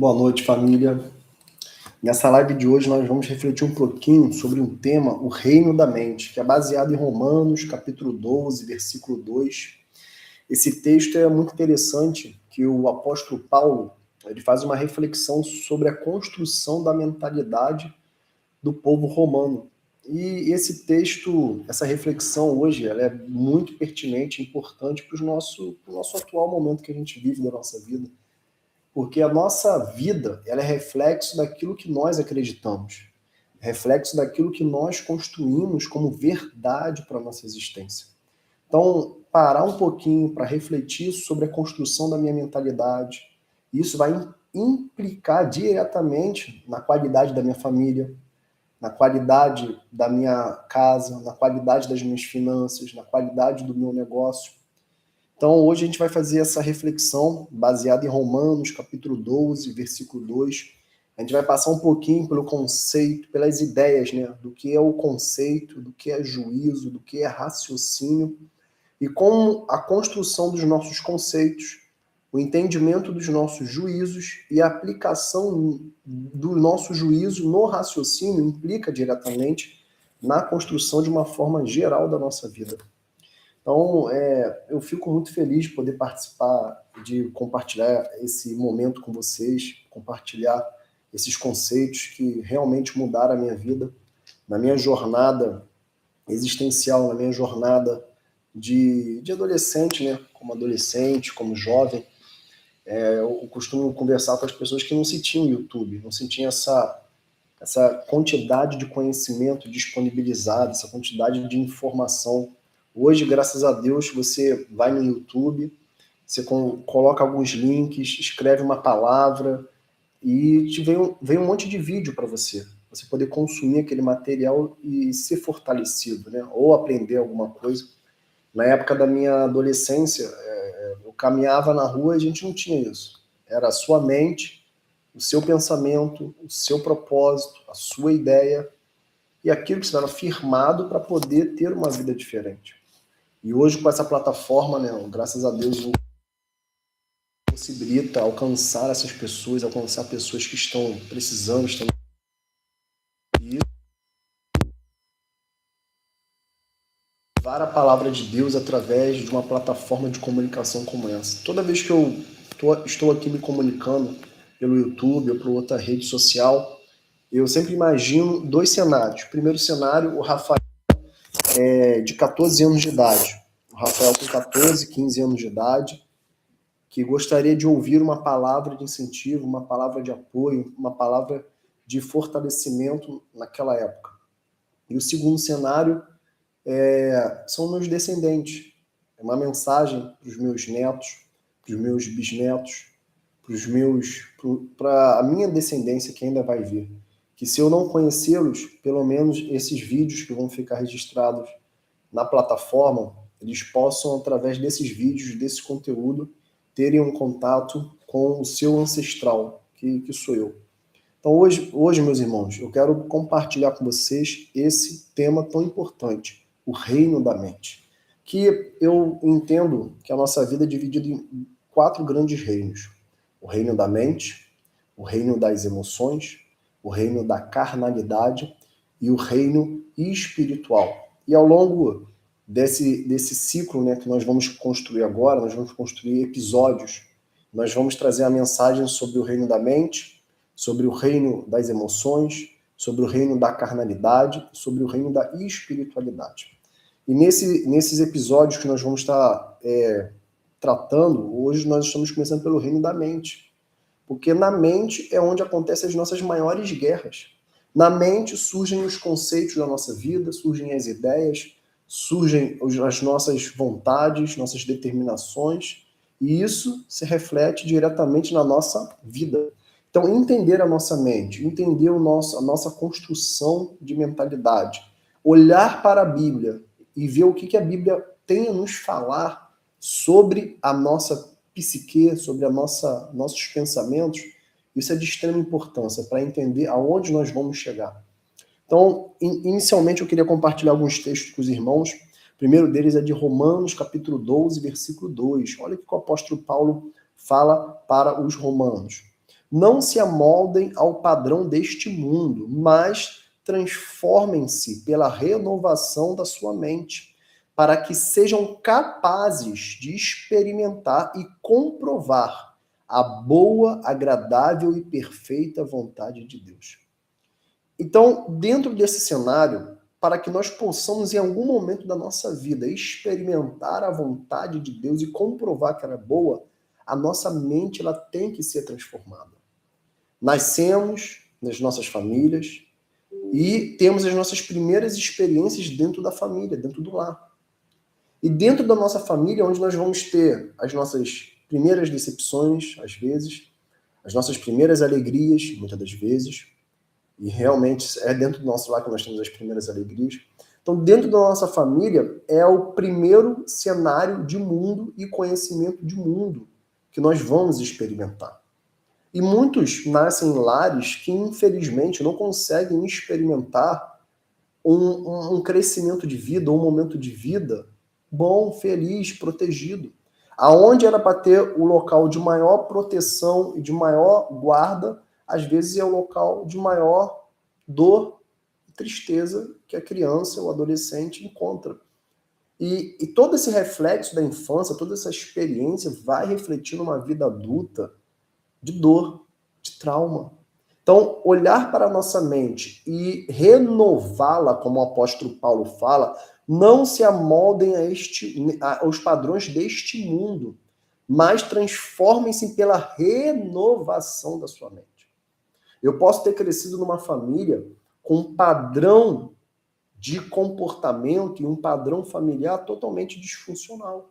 Boa noite, família. Nessa live de hoje nós vamos refletir um pouquinho sobre um tema, o reino da mente, que é baseado em Romanos, capítulo 12, versículo 2. Esse texto é muito interessante, que o apóstolo Paulo, ele faz uma reflexão sobre a construção da mentalidade do povo romano. E esse texto, essa reflexão hoje, ela é muito pertinente e importante para o nosso atual momento que a gente vive da nossa vida. Porque a nossa vida, ela é reflexo daquilo que nós acreditamos, reflexo daquilo que nós construímos como verdade para a nossa existência. Então, parar um pouquinho para refletir sobre a construção da minha mentalidade, isso vai implicar diretamente na qualidade da minha família, na qualidade da minha casa, na qualidade das minhas finanças, na qualidade do meu negócio. Então, hoje a gente vai fazer essa reflexão baseada em Romanos, capítulo 12, versículo 2. A gente vai passar um pouquinho pelo conceito, pelas ideias, né, do que é o conceito, do que é juízo, do que é raciocínio, e como a construção dos nossos conceitos, o entendimento dos nossos juízos e a aplicação do nosso juízo no raciocínio implica diretamente na construção de uma forma geral da nossa vida. Então, eu fico muito feliz de poder participar, de compartilhar esse momento com vocês, compartilhar esses conceitos que realmente mudaram a minha vida, na minha jornada existencial, na minha jornada de adolescente, né? Como adolescente, como jovem. Eu costumo conversar com as pessoas que não se tinham YouTube, não se tinha essa quantidade de conhecimento disponibilizado, essa quantidade de informação. Hoje, graças a Deus, você vai no YouTube, você coloca alguns links, escreve uma palavra e vem um monte de vídeo para você. Você poder consumir aquele material e ser fortalecido, né? Ou aprender alguma coisa. Na época da minha adolescência, eu caminhava na rua e a gente não tinha isso. Era a sua mente, o seu pensamento, o seu propósito, a sua ideia e aquilo que estava firmado para poder ter uma vida diferente. E hoje, com essa plataforma, né, graças a Deus, possibilita alcançar essas pessoas, alcançar pessoas que estão precisando, e levar a palavra de Deus através de uma plataforma de comunicação como essa. Toda vez que eu estou aqui me comunicando pelo YouTube ou por outra rede social, eu sempre imagino dois cenários. O primeiro cenário, o Rafael de 14 anos de idade. O Rafael com 14, 15 anos de idade, que gostaria de ouvir uma palavra de incentivo, uma palavra de apoio, uma palavra de fortalecimento naquela época. E o segundo cenário são meus descendentes. É uma mensagem para os meus netos, para os meus bisnetos, para a minha descendência que ainda vai vir. Que se eu não conhecê-los, pelo menos esses vídeos que vão ficar registrados na plataforma, eles possam, através desses vídeos, desse conteúdo, terem um contato com o seu ancestral, que sou eu. Então, hoje, meus irmãos, eu quero compartilhar com vocês esse tema tão importante, o reino da mente. Que eu entendo que a nossa vida é dividida em 4 grandes reinos. O reino da mente, o reino das emoções, o reino da carnalidade e o reino espiritual. E ao longo desse ciclo, né, que nós vamos construir agora, nós vamos construir episódios, nós vamos trazer a mensagem sobre o reino da mente, sobre o reino das emoções, sobre o reino da carnalidade, sobre o reino da espiritualidade. E nesses episódios que nós vamos estar tratando, hoje nós estamos começando pelo reino da mente. Porque na mente é onde acontecem as nossas maiores guerras. Na mente surgem os conceitos da nossa vida, surgem as ideias, surgem as nossas vontades, nossas determinações, e isso se reflete diretamente na nossa vida. Então, entender a nossa mente, entender a nossa construção de mentalidade, olhar para a Bíblia e ver o que a Bíblia tem a nos falar sobre a nossa psique, sobre nossos pensamentos, isso é de extrema importância para entender aonde nós vamos chegar. Então, inicialmente eu queria compartilhar alguns textos com os irmãos. O primeiro deles é de Romanos, capítulo 12, versículo 2. Olha o que o apóstolo Paulo fala para os romanos. Não se amoldem ao padrão deste mundo, mas transformem-se pela renovação da sua mente, para que sejam capazes de experimentar e comprovar a boa, agradável e perfeita vontade de Deus. Então, dentro desse cenário, para que nós possamos, em algum momento da nossa vida, experimentar a vontade de Deus e comprovar que ela é boa, a nossa mente ela tem que ser transformada. Nascemos nas nossas famílias e temos as nossas primeiras experiências dentro da família, dentro do lar. E dentro da nossa família, onde nós vamos ter as nossas primeiras decepções, às vezes, as nossas primeiras alegrias, muitas das vezes, e realmente é dentro do nosso lar que nós temos as primeiras alegrias. Então, dentro da nossa família, é o primeiro cenário de mundo e conhecimento de mundo que nós vamos experimentar. E muitos nascem em lares que, infelizmente, não conseguem experimentar um crescimento de vida, um momento de vida bom, feliz, protegido. Aonde era para ter o local de maior proteção e de maior guarda, às vezes é o local de maior dor e tristeza que a criança ou o adolescente encontra. E todo esse reflexo da infância, toda essa experiência vai refletir numa vida adulta de dor, de trauma. Então, olhar para a nossa mente e renová-la, como o apóstolo Paulo fala, não se amoldem aos padrões deste mundo, mas transformem-se pela renovação da sua mente. Eu posso ter crescido numa família com um padrão de comportamento e um padrão familiar totalmente disfuncional.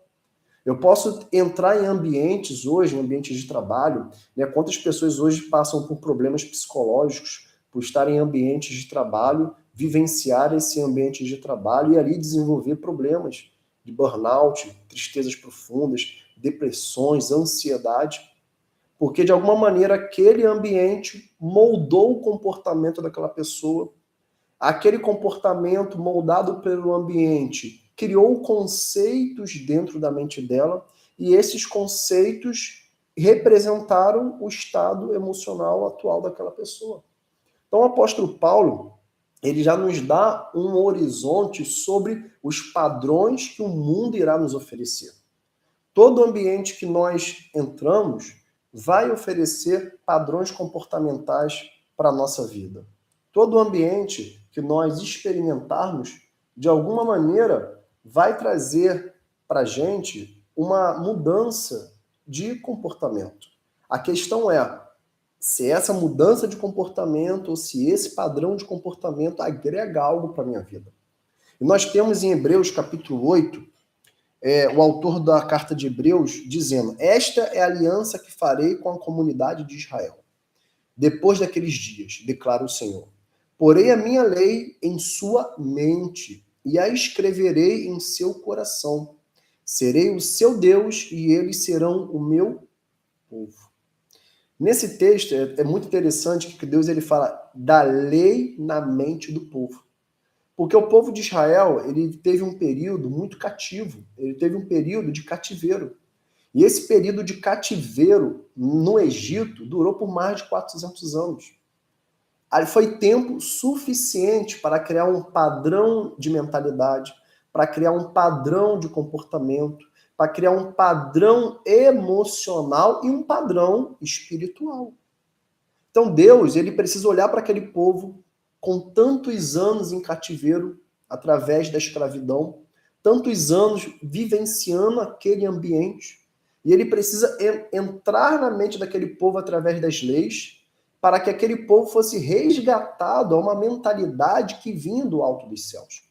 Eu posso entrar em ambientes hoje, em ambientes de trabalho, né? Quantas pessoas hoje passam por problemas psicológicos por estar em ambientes de trabalho, vivenciar esse ambiente de trabalho e ali desenvolver problemas de burnout, tristezas profundas, depressões, ansiedade, porque de alguma maneira aquele ambiente moldou o comportamento daquela pessoa. Aquele comportamento moldado pelo ambiente criou conceitos dentro da mente dela e esses conceitos representaram o estado emocional atual daquela pessoa. Então o apóstolo Paulo, ele já nos dá um horizonte sobre os padrões que o mundo irá nos oferecer. Todo ambiente que nós entramos vai oferecer padrões comportamentais para a nossa vida. Todo ambiente que nós experimentarmos, de alguma maneira, vai trazer para a gente uma mudança de comportamento. A questão é se essa mudança de comportamento ou se esse padrão de comportamento agrega algo para a minha vida. E nós temos em Hebreus capítulo 8, o autor da carta de Hebreus dizendo: esta é a aliança que farei com a comunidade de Israel. Depois daqueles dias, declara o Senhor, porei a minha lei em sua mente e a escreverei em seu coração. Serei o seu Deus e eles serão o meu povo. Nesse texto é muito interessante que Deus ele fala da lei na mente do povo. Porque o povo de Israel ele teve um período muito cativo, ele teve um período de cativeiro. E esse período de cativeiro no Egito durou por mais de 400 anos. Aí foi tempo suficiente para criar um padrão de mentalidade, para criar um padrão de comportamento, para criar um padrão emocional e um padrão espiritual. Então Deus, ele precisa olhar para aquele povo com tantos anos em cativeiro, através da escravidão, tantos anos vivenciando aquele ambiente, e ele precisa entrar na mente daquele povo através das leis, para que aquele povo fosse resgatado a uma mentalidade que vinha do alto dos céus.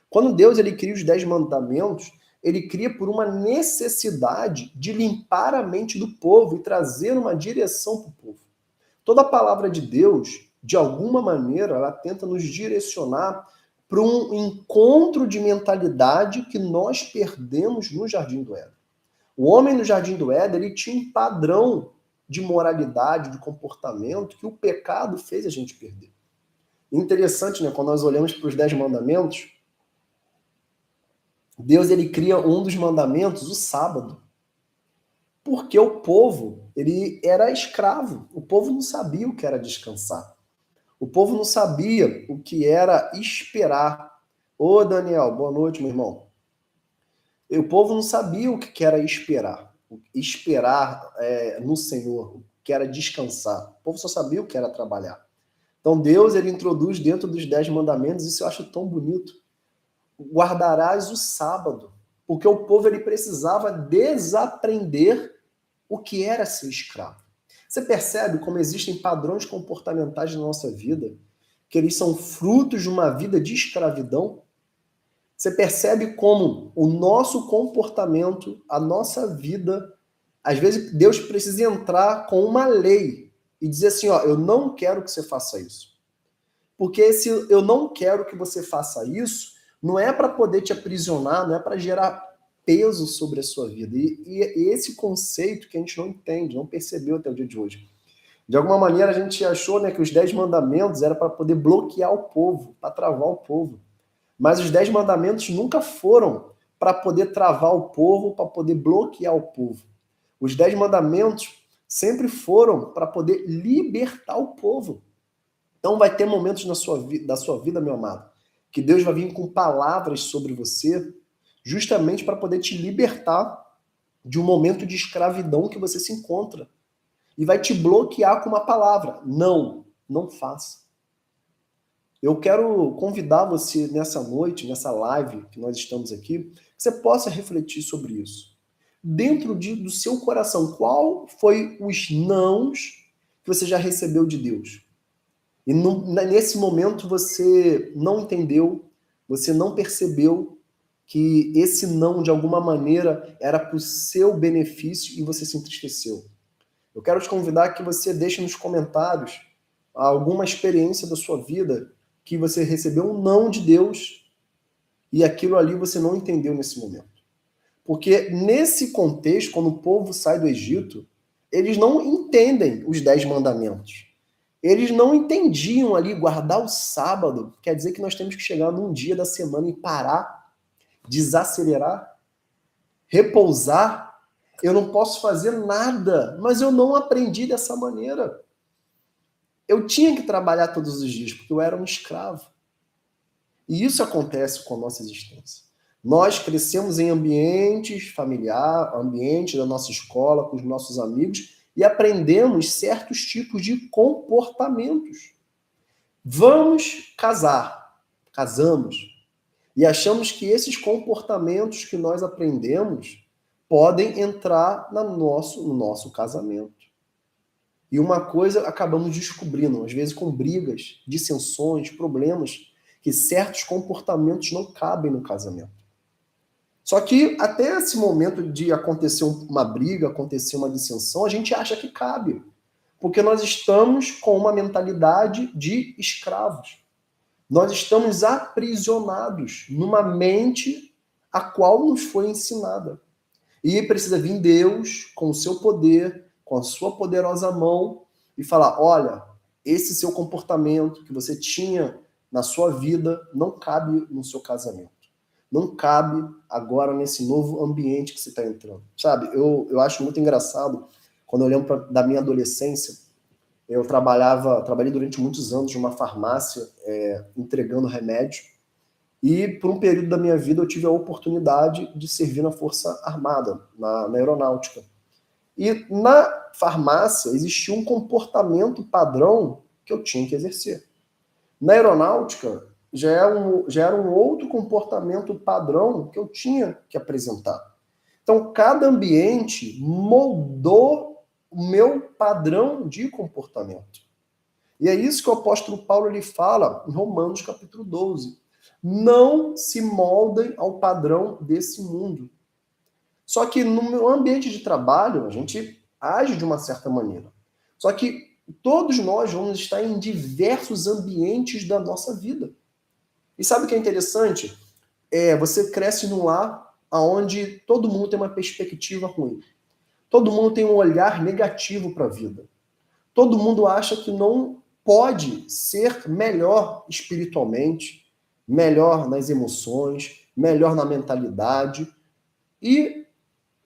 Quando Deus ele cria os 10 mandamentos, ele cria por uma necessidade de limpar a mente do povo e trazer uma direção para o povo. Toda a palavra de Deus, de alguma maneira, ela tenta nos direcionar para um encontro de mentalidade que nós perdemos no Jardim do Éden. O homem no Jardim do Éden, ele tinha um padrão de moralidade, de comportamento, que o pecado fez a gente perder. Interessante, né? Quando nós olhamos para os 10 mandamentos, Deus ele cria um dos mandamentos, o sábado. Porque o povo, ele era escravo. O povo não sabia o que era descansar. O povo não sabia o que era esperar. Ô, Daniel, boa noite, meu irmão. E o povo não sabia o que era esperar. Esperar no Senhor, o que era descansar. O povo só sabia o que era trabalhar. Então Deus, ele introduz dentro dos 10 mandamentos, isso eu acho tão bonito. Guardarás o sábado. Porque o povo, ele precisava desaprender o que era ser escravo. Você percebe como existem padrões comportamentais na nossa vida, que eles são frutos de uma vida de escravidão? Você percebe como o nosso comportamento, a nossa vida, às vezes Deus precisa entrar com uma lei e dizer assim, ó, eu não quero que você faça isso. Porque esse eu não quero que você faça isso, não é para poder te aprisionar, não é para gerar peso sobre a sua vida. E esse conceito que a gente não entende, não percebeu até o dia de hoje. De alguma maneira a gente achou, né, que os 10 mandamentos era para poder bloquear o povo, para travar o povo. Mas os 10 mandamentos nunca foram para poder travar o povo, para poder bloquear o povo. Os 10 mandamentos sempre foram para poder libertar o povo. Então vai ter momentos da sua vida, meu amado, que Deus vai vir com palavras sobre você, justamente para poder te libertar de um momento de escravidão que você se encontra. E vai te bloquear com uma palavra. Não, não faça. Eu quero convidar você nessa noite, nessa live que nós estamos aqui, que você possa refletir sobre isso. Dentro do seu coração, qual foi os nãos que você já recebeu de Deus? E nesse momento você não entendeu, você não percebeu que esse não, de alguma maneira, era para o seu benefício e você se entristeceu. Eu quero te convidar que você deixe nos comentários alguma experiência da sua vida que você recebeu um não de Deus e aquilo ali você não entendeu nesse momento. Porque nesse contexto, quando o povo sai do Egito, eles não entendem os 10 mandamentos. Eles não entendiam ali guardar o sábado, quer dizer que nós temos que chegar num dia da semana e parar, desacelerar, repousar. Eu não posso fazer nada, mas eu não aprendi dessa maneira. Eu tinha que trabalhar todos os dias, porque eu era um escravo. E isso acontece com a nossa existência. Nós crescemos em ambientes familiares, ambiente da nossa escola, com os nossos amigos, e aprendemos certos tipos de comportamentos. Vamos casar, casamos, e achamos que esses comportamentos que nós aprendemos podem entrar no nosso casamento. E uma coisa acabamos descobrindo, às vezes com brigas, dissensões, problemas, que certos comportamentos não cabem no casamento. Só que até esse momento de acontecer uma briga, acontecer uma dissensão, a gente acha que cabe. Porque nós estamos com uma mentalidade de escravos. Nós estamos aprisionados numa mente a qual nos foi ensinada. E precisa vir Deus com o seu poder, com a sua poderosa mão e falar, olha, esse seu comportamento que você tinha na sua vida não cabe no seu casamento. Não cabe agora nesse novo ambiente que você está entrando. Sabe, eu acho muito engraçado, quando eu lembro da minha adolescência, eu trabalhei durante muitos anos numa farmácia entregando remédio, e por um período da minha vida eu tive a oportunidade de servir na Força Armada, na aeronáutica. E na farmácia existia um comportamento padrão que eu tinha que exercer. Na aeronáutica já era um outro comportamento padrão que eu tinha que apresentar. Então cada ambiente moldou o meu padrão de comportamento. E é isso que o apóstolo Paulo ele fala em Romanos capítulo 12. Não se moldem ao padrão desse mundo. Só que no meu ambiente de trabalho, a gente age de uma certa maneira. Só que todos nós vamos estar em diversos ambientes da nossa vida. E sabe o que é interessante? Você cresce num lar onde todo mundo tem uma perspectiva ruim. Todo mundo tem um olhar negativo para a vida. Todo mundo acha que não pode ser melhor espiritualmente, melhor nas emoções, melhor na mentalidade. E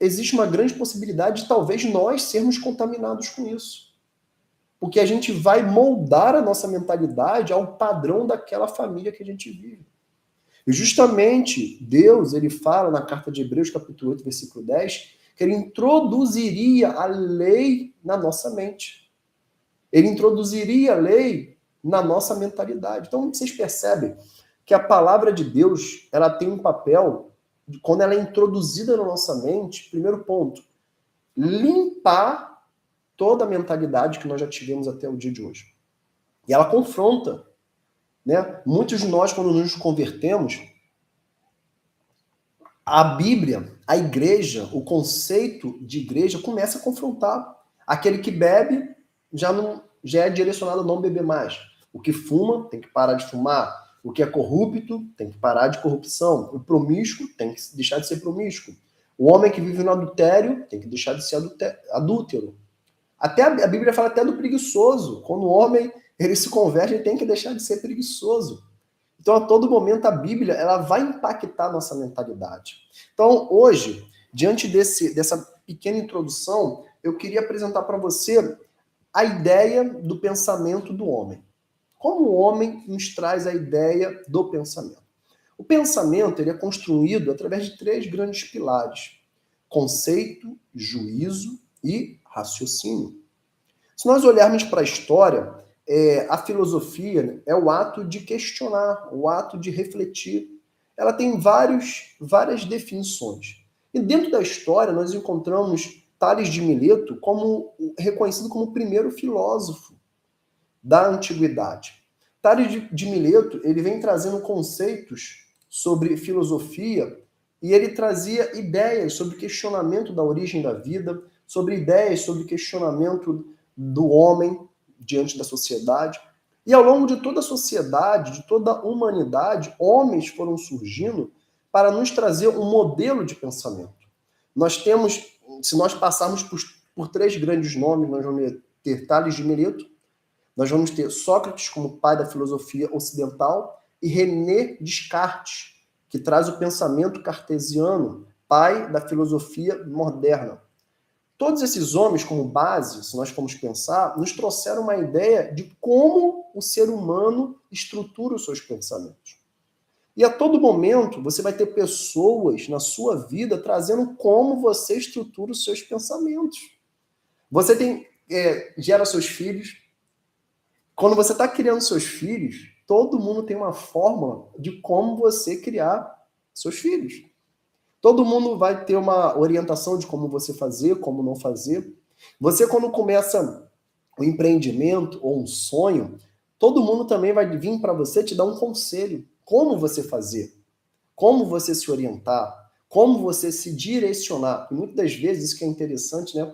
existe uma grande possibilidade de talvez nós sermos contaminados com isso. Porque a gente vai moldar a nossa mentalidade ao padrão daquela família que a gente vive. E justamente Deus, ele fala na carta de Hebreus, capítulo 8, versículo 10, que ele introduziria a lei na nossa mente. Ele introduziria a lei na nossa mentalidade. Então, vocês percebem que a palavra de Deus, ela tem um papel, quando ela é introduzida na nossa mente, primeiro ponto, limpar toda a mentalidade que nós já tivemos até o dia de hoje. E ela confronta, né? Muitos de nós, quando nos convertemos, a Bíblia, a igreja, o conceito de igreja começa a confrontar. Aquele que bebe já é direcionado a não beber mais. O que fuma tem que parar de fumar. O que é corrupto tem que parar de corrupção. O promíscuo tem que deixar de ser promíscuo. O homem que vive no adultério tem que deixar de ser adúltero. Até a Bíblia fala até do preguiçoso. Quando o homem ele se converte, ele tem que deixar de ser preguiçoso. Então, a todo momento, a Bíblia ela vai impactar a nossa mentalidade. Então, hoje, diante dessa pequena introdução, eu queria apresentar para você a ideia do pensamento do homem. Como o homem nos traz a ideia do pensamento? O pensamento ele é construído através de 3 grandes pilares: conceito, juízo e raciocínio. Se nós olharmos para a história, a filosofia é o ato de questionar, o ato de refletir. Ela tem várias definições. E dentro da história, nós encontramos Tales de Mileto reconhecido como o primeiro filósofo da antiguidade. Tales de Mileto ele vem trazendo conceitos sobre filosofia e ele trazia ideias sobre questionamento da origem da vida, sobre ideias sobre questionamento do homem diante da sociedade. E ao longo de toda a sociedade, de toda a humanidade, homens foram surgindo para nos trazer um modelo de pensamento. Nós temos, se nós passarmos por 3 grandes nomes, nós vamos ter Tales de Mileto, nós vamos ter Sócrates como pai da filosofia ocidental e René Descartes, que traz o pensamento cartesiano, pai da filosofia moderna. Todos esses homens, como base, se nós formos pensar, nos trouxeram uma ideia de como o ser humano estrutura os seus pensamentos. E a todo momento, você vai ter pessoas na sua vida trazendo como você estrutura os seus pensamentos. Você gera seus filhos. Quando você está criando seus filhos, todo mundo tem uma fórmula de como você criar seus filhos. Todo mundo vai ter uma orientação de como você fazer, como não fazer. Você, quando começa um empreendimento ou um sonho, todo mundo também vai vir para você te dar um conselho. Como você fazer, como você se orientar, como você se direcionar. E muitas das vezes, isso que é interessante, né?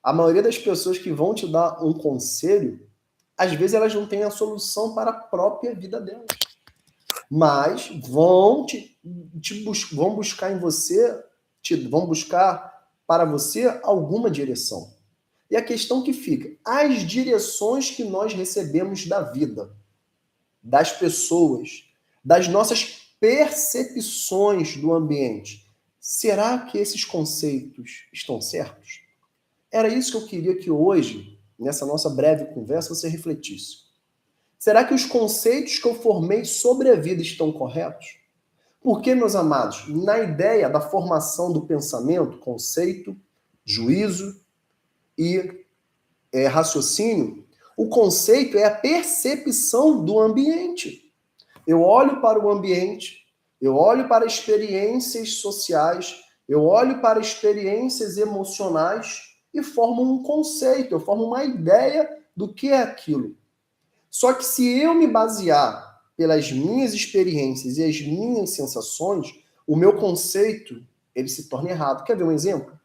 A maioria das pessoas que vão te dar um conselho, às vezes elas não têm a solução para a própria vida delas. Mas vão buscar em você, vão buscar para você alguma direção. E a questão que fica, as direções que nós recebemos da vida, das pessoas, das nossas percepções do ambiente, será que esses conceitos estão certos? Era isso que eu queria que hoje, nessa nossa breve conversa, você refletisse. Será que os conceitos que eu formei sobre a vida estão corretos? Porque, meus amados, na ideia da formação do pensamento, conceito, juízo e raciocínio, o conceito é a percepção do ambiente. Eu olho para o ambiente, eu olho para experiências sociais, eu olho para experiências emocionais e formo um conceito, eu formo uma ideia do que é aquilo. Só que se eu me basear pelas minhas experiências e as minhas sensações, o meu conceito ele se torna errado. Quer ver um exemplo?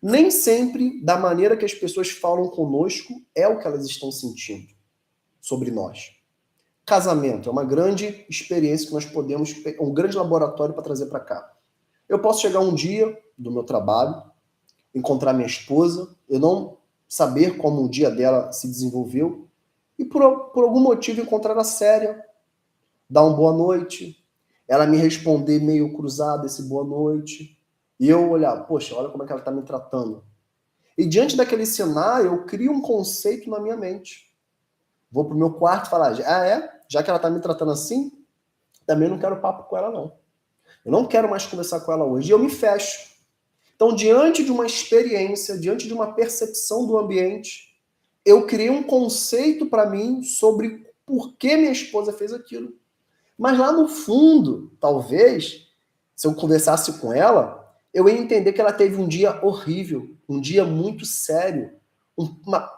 Nem sempre, da maneira que as pessoas falam conosco, é o que elas estão sentindo sobre nós. Casamento é uma grande experiência que nós podemos, um grande laboratório para trazer para cá. Eu posso chegar um dia do meu trabalho, encontrar minha esposa, eu não saber como o dia dela se desenvolveu, e por algum motivo encontrar ela séria, dar uma boa noite, ela me responder meio cruzado esse boa noite, E eu olhar, poxa, olha como é que ela está me tratando. E diante daquele cenário, eu crio um conceito na minha mente. Vou pro meu quarto e falar, já que ela está me tratando assim, também não quero papo com ela, não. Eu não quero mais conversar com ela hoje. E eu me fecho. Então, diante de uma experiência, diante de uma percepção do ambiente, eu criei um conceito para mim sobre por que minha esposa fez aquilo. Mas lá no fundo, talvez, se eu conversasse com ela, eu ia entender que ela teve um dia horrível, um dia muito sério,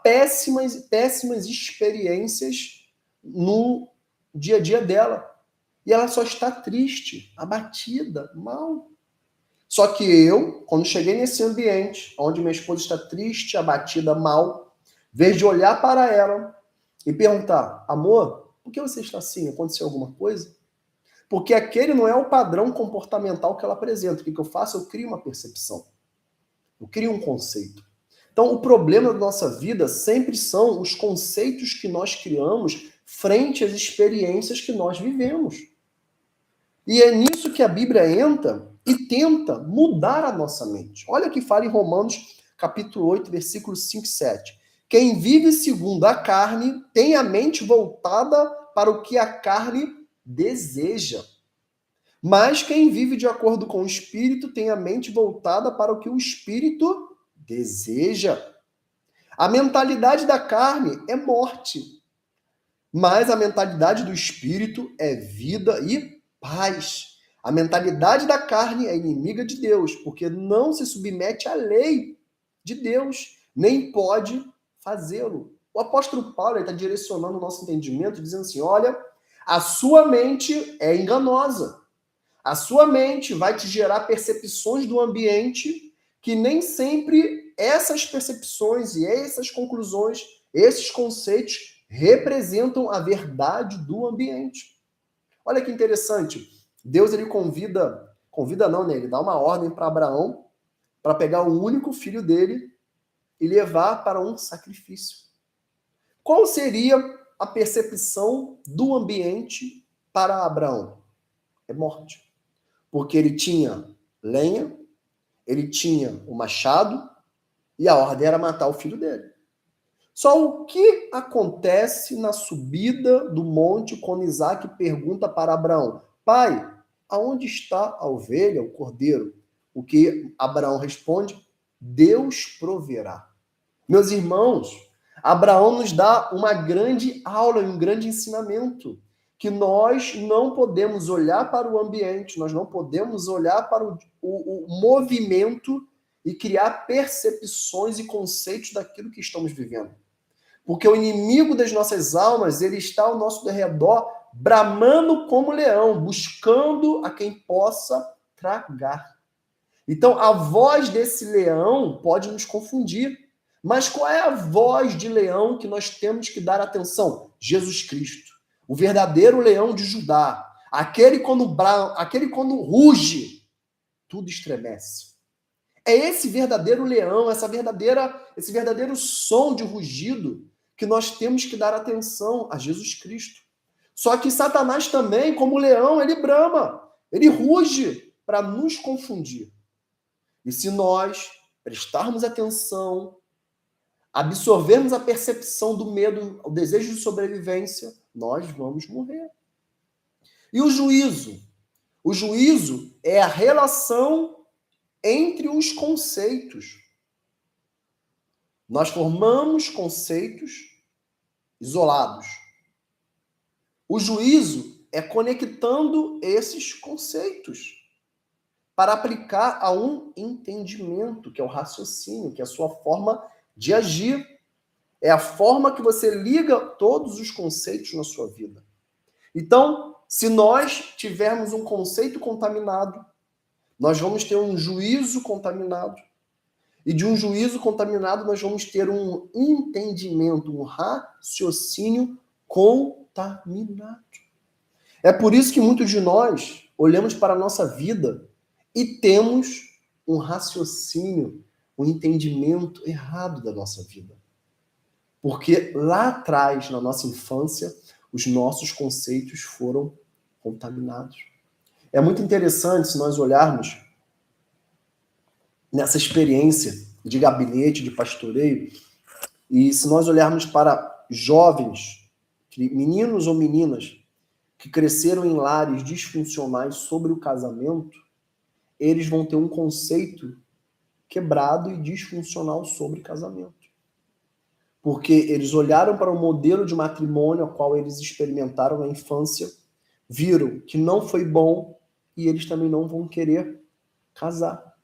péssimas experiências no dia a dia dela. E ela só está triste, abatida, mal. Só que eu, quando cheguei nesse ambiente, onde minha esposa está triste, abatida, mal, em vez de olhar para ela e perguntar, amor, por que você está assim? Aconteceu alguma coisa? Porque aquele não é o padrão comportamental que ela apresenta. O que eu faço? Eu crio uma percepção. Eu crio um conceito. Então, o problema da nossa vida sempre são os conceitos que nós criamos frente às experiências que nós vivemos. E é nisso que a Bíblia entra e tenta mudar a nossa mente. Olha o que fala em Romanos, capítulo 8, versículos 5 e 7. Quem vive segundo a carne tem a mente voltada para o que a carne deseja. Mas quem vive de acordo com o Espírito tem a mente voltada para o que o Espírito deseja. A mentalidade da carne é morte, mas a mentalidade do Espírito é vida e paz. A mentalidade da carne é inimiga de Deus, porque não se submete à lei de Deus, nem pode fazê-lo. O apóstolo Paulo está direcionando o nosso entendimento, dizendo assim, olha, a sua mente é enganosa. A sua mente vai te gerar percepções do ambiente que nem sempre essas percepções e essas conclusões, esses conceitos representam a verdade do ambiente. Olha que interessante. Deus ele convida não, né? Ele dá uma ordem para Abraão para pegar o único filho dele e levar para um sacrifício. Qual seria a percepção do ambiente para Abraão? É morte. Porque ele tinha lenha, ele tinha o machado e a ordem era matar o filho dele. Só o que acontece na subida do monte quando Isaac pergunta para Abraão, pai, aonde está a ovelha, o cordeiro? O que Abraão responde, Deus proverá. Meus irmãos, Abraão nos dá uma grande aula, um grande ensinamento, que nós não podemos olhar para o ambiente, nós não podemos olhar para o movimento e criar percepções e conceitos daquilo que estamos vivendo. Porque o inimigo das nossas almas, ele está ao nosso redor, bramando como leão, buscando a quem possa tragar. Então, a voz desse leão pode nos confundir. Mas qual é a voz de leão que nós temos que dar atenção? Jesus Cristo, o verdadeiro leão de Judá. Aquele quando ruge, tudo estremece. É esse verdadeiro leão, esse verdadeiro som de rugido que nós temos que dar atenção a Jesus Cristo. Só que Satanás também, como leão, ele brama, ele ruge para nos confundir. E se nós prestarmos atenção, absorvermos a percepção do medo, o desejo de sobrevivência, nós vamos morrer. E o juízo? O juízo é a relação entre os conceitos. Nós formamos conceitos isolados. O juízo é conectando esses conceitos para aplicar a um entendimento, que é o raciocínio, que é a sua forma de agir. É a forma que você liga todos os conceitos na sua vida. Então, se nós tivermos um conceito contaminado, nós vamos ter um juízo contaminado. E de um juízo contaminado, nós vamos ter um entendimento, um raciocínio contaminado. É por isso que muitos de nós olhamos para a nossa vida e temos um raciocínio, um entendimento errado da nossa vida. Porque lá atrás, na nossa infância, os nossos conceitos foram contaminados. É muito interessante se nós olharmos nessa experiência de gabinete, de pastoreio, e se nós olharmos para jovens, meninos ou meninas, que cresceram em lares disfuncionais sobre o casamento, eles vão ter um conceito quebrado e disfuncional sobre casamento. Porque eles olharam para o modelo de matrimônio a qual eles experimentaram na infância, viram que não foi bom e eles também não vão querer casar.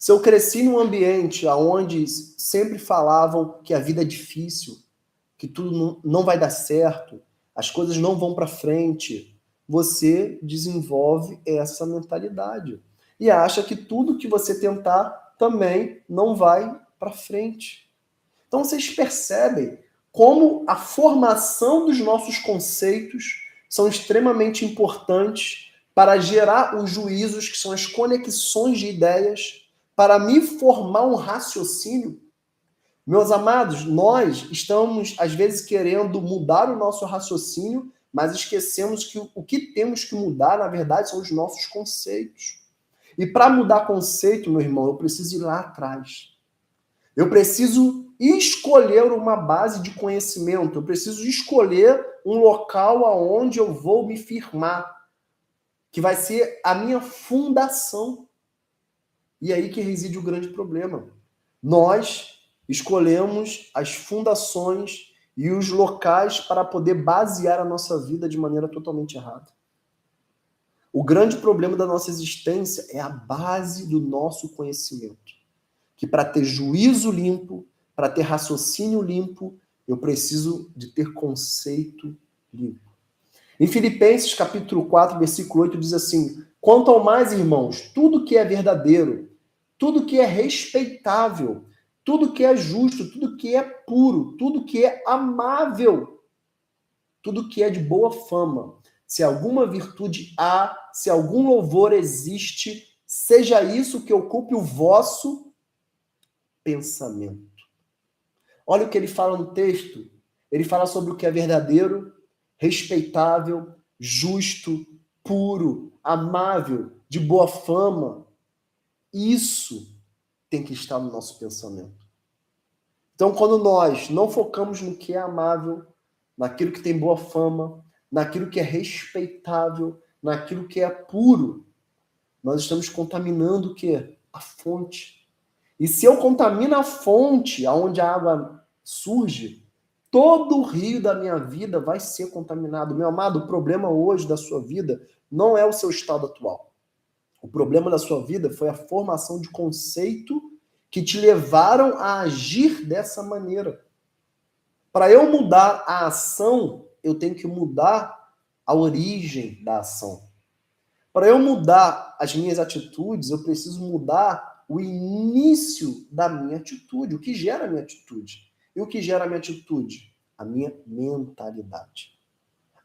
Se eu cresci num ambiente onde sempre falavam que a vida é difícil, que tudo não vai dar certo, as coisas não vão para frente, você desenvolve essa mentalidade. E acha que tudo que você tentar também não vai para frente. Então vocês percebem como a formação dos nossos conceitos são extremamente importantes para gerar os juízos, que são as conexões de ideias, para me formar um raciocínio. Meus amados, nós estamos, às vezes, querendo mudar o nosso raciocínio, mas esquecemos que o que temos que mudar, na verdade, são os nossos conceitos. E para mudar conceito, meu irmão, eu preciso ir lá atrás. Eu preciso escolher uma base de conhecimento, eu preciso escolher um local aonde eu vou me firmar, que vai ser a minha fundação. E aí que reside o grande problema. Nós escolhemos as fundações e os locais para poder basear a nossa vida de maneira totalmente errada. O grande problema da nossa existência é a base do nosso conhecimento. Que para ter juízo limpo, para ter raciocínio limpo, eu preciso de ter conceito limpo. Em Filipenses capítulo 4, versículo 8, diz assim: quanto ao mais, irmãos, tudo que é verdadeiro, tudo que é respeitável, tudo que é justo, tudo que é puro, tudo que é amável, tudo que é de boa fama, se alguma virtude há, se algum louvor existe, seja isso que ocupe o vosso pensamento. Olha o que ele fala no texto. Ele fala sobre o que é verdadeiro, respeitável, justo, puro, amável, de boa fama. Isso tem que estar no nosso pensamento. Então, quando nós não focamos no que é amável, naquilo que tem boa fama, naquilo que é respeitável, naquilo que é puro, nós estamos contaminando o quê? A fonte. E se eu contamino a fonte onde a água surge, todo o rio da minha vida vai ser contaminado. Meu amado, o problema hoje da sua vida não é o seu estado atual. O problema da sua vida foi a formação de conceito que te levaram a agir dessa maneira. Para eu mudar a ação, eu tenho que mudar a origem da ação. Para eu mudar as minhas atitudes, eu preciso mudar o início da minha atitude, o que gera a minha atitude. E o que gera a minha atitude? A minha mentalidade.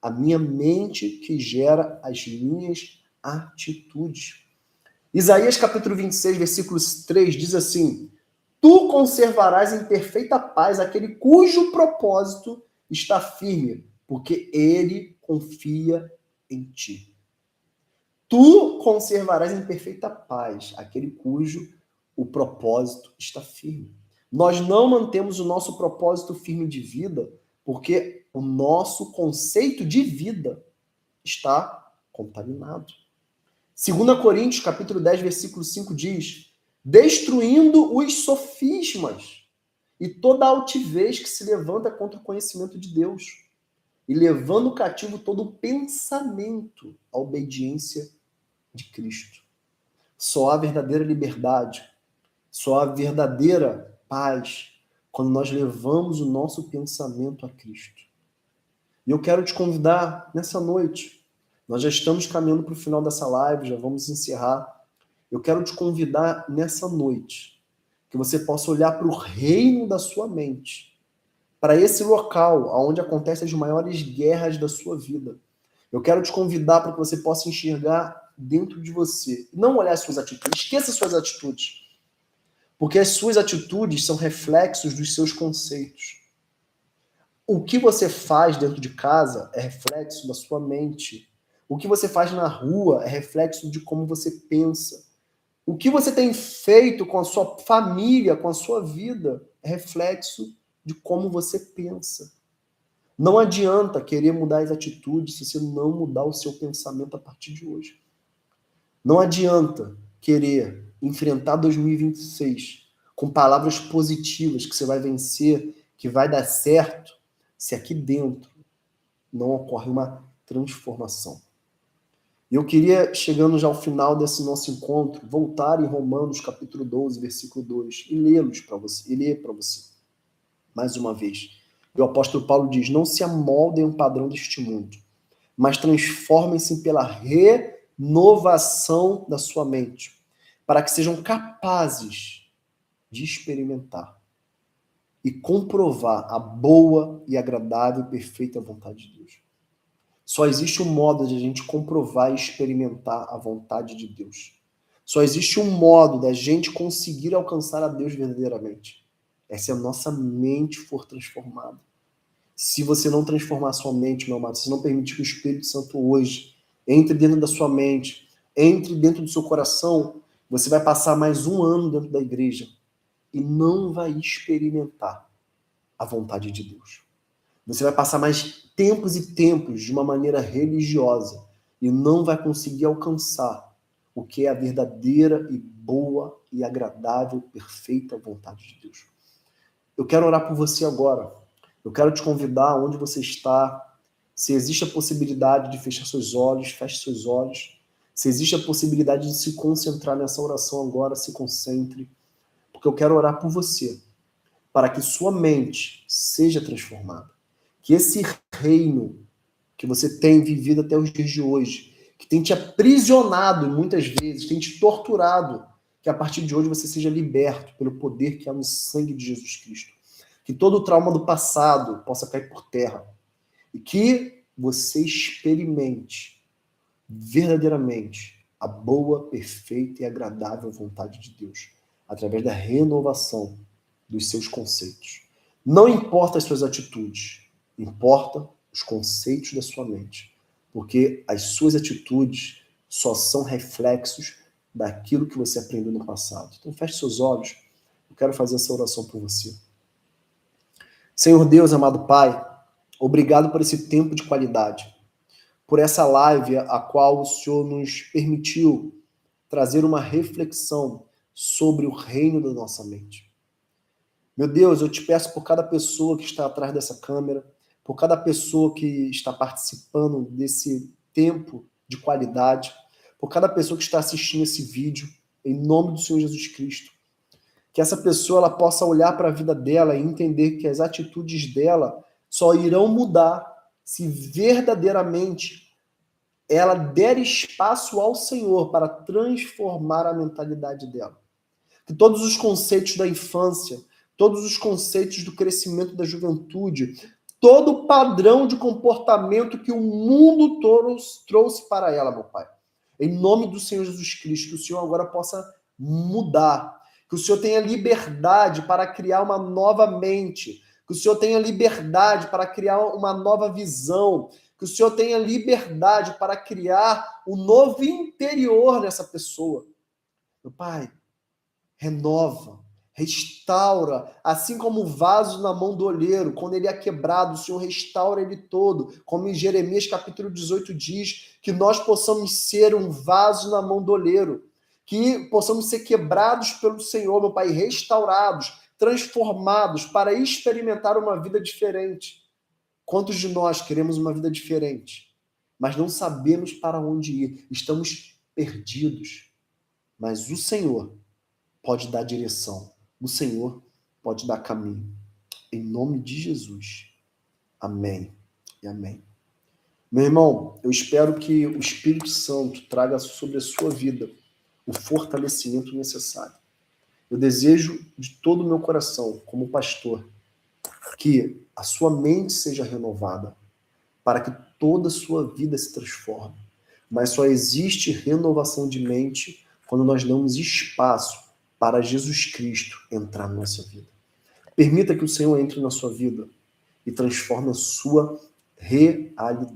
A minha mente que gera as minhas atitudes. Isaías capítulo 26, versículo 3 diz assim: tu conservarás em perfeita paz aquele cujo propósito está firme, porque ele confia em ti. Tu conservarás em perfeita paz aquele cujo o propósito está firme. Nós não mantemos o nosso propósito firme de vida porque o nosso conceito de vida está contaminado. 2 Coríntios, capítulo 10, versículo 5 diz: destruindo os sofismas e toda a altivez que se levanta contra o conhecimento de Deus e levando cativo todo o pensamento à obediência de Cristo. Só há verdadeira liberdade, só há verdadeira paz quando nós levamos o nosso pensamento a Cristo. E eu quero te convidar nessa noite. Nós já estamos caminhando para o final dessa live, já vamos encerrar. Eu quero te convidar nessa noite que você possa olhar para o reino da sua mente, para esse local onde acontecem as maiores guerras da sua vida. Eu quero te convidar para que você possa enxergar dentro de você. Não olhar as suas atitudes. Esqueça as suas atitudes. Porque as suas atitudes são reflexos dos seus conceitos. O que você faz dentro de casa é reflexo da sua mente. O que você faz na rua é reflexo de como você pensa. O que você tem feito com a sua família, com a sua vida, é reflexo de como você pensa. Não adianta querer mudar as atitudes se você não mudar o seu pensamento a partir de hoje. Não adianta querer enfrentar 2026 com palavras positivas que você vai vencer, que vai dar certo, se aqui dentro não ocorre uma transformação. E eu queria, chegando já ao final desse nosso encontro, voltar em Romanos capítulo 12, versículo 2, e lê-los para você, e ler para você, mais uma vez. E o apóstolo Paulo diz: não se amoldem a um padrão deste mundo, mas transformem-se pela renovação da sua mente, para que sejam capazes de experimentar e comprovar a boa e agradável e perfeita vontade de Deus. Só existe um modo de a gente comprovar e experimentar a vontade de Deus. Só existe um modo da gente conseguir alcançar a Deus verdadeiramente. É se a nossa mente for transformada. Se você não transformar a sua mente, meu amado, se não permitir que o Espírito Santo hoje entre dentro da sua mente, entre dentro do seu coração, você vai passar mais um ano dentro da igreja e não vai experimentar a vontade de Deus. Você vai passar mais tempos e tempos de uma maneira religiosa e não vai conseguir alcançar o que é a verdadeira e boa e agradável, perfeita vontade de Deus. Eu quero orar por você agora. Eu quero te convidar onde você está. Se existe a possibilidade de fechar seus olhos, feche seus olhos. Se existe a possibilidade de se concentrar nessa oração agora, se concentre. Porque eu quero orar por você, para que sua mente seja transformada. Que esse reino que você tem vivido até os dias de hoje, que tem te aprisionado muitas vezes, tem te torturado, que a partir de hoje você seja liberto pelo poder que há no sangue de Jesus Cristo. Que todo o trauma do passado possa cair por terra. E que você experimente verdadeiramente a boa, perfeita e agradável vontade de Deus, através da renovação dos seus conceitos. Não importa as suas atitudes, importa os conceitos da sua mente, porque as suas atitudes só são reflexos daquilo que você aprendeu no passado. Então feche seus olhos, eu quero fazer essa oração por você. Senhor Deus, amado Pai, obrigado por esse tempo de qualidade, por essa live a qual o Senhor nos permitiu trazer uma reflexão sobre o reino da nossa mente. Meu Deus, eu te peço por cada pessoa que está atrás dessa câmera, por cada pessoa que está participando desse tempo de qualidade, por cada pessoa que está assistindo esse vídeo, em nome do Senhor Jesus Cristo. Que essa pessoa ela possa olhar para a vida dela e entender que as atitudes dela só irão mudar se verdadeiramente ela der espaço ao Senhor para transformar a mentalidade dela. Que todos os conceitos da infância, todos os conceitos do crescimento da juventude, todo o padrão de comportamento que o mundo trouxe para ela, meu Pai. Em nome do Senhor Jesus Cristo, que o Senhor agora possa mudar, que o Senhor tenha liberdade para criar uma nova mente, que o Senhor tenha liberdade para criar uma nova visão, que o Senhor tenha liberdade para criar um novo interior nessa pessoa. Meu Pai, renova, restaura, assim como o vaso na mão do olheiro, quando ele é quebrado, o Senhor restaura ele todo, como em Jeremias capítulo 18 diz, que nós possamos ser um vaso na mão do olheiro, que possamos ser quebrados pelo Senhor, meu Pai, restaurados, transformados para experimentar uma vida diferente. Quantos de nós queremos uma vida diferente, mas não sabemos para onde ir, estamos perdidos, mas o Senhor pode dar direção. O Senhor pode dar caminho. Em nome de Jesus. Amém e amém. Meu irmão, eu espero que o Espírito Santo traga sobre a sua vida o fortalecimento necessário. Eu desejo de todo o meu coração, como pastor, que a sua mente seja renovada, para que toda a sua vida se transforme. Mas só existe renovação de mente quando nós damos espaço para Jesus Cristo entrar na nossa vida. Permita que o Senhor entre na sua vida e transforme a sua realidade.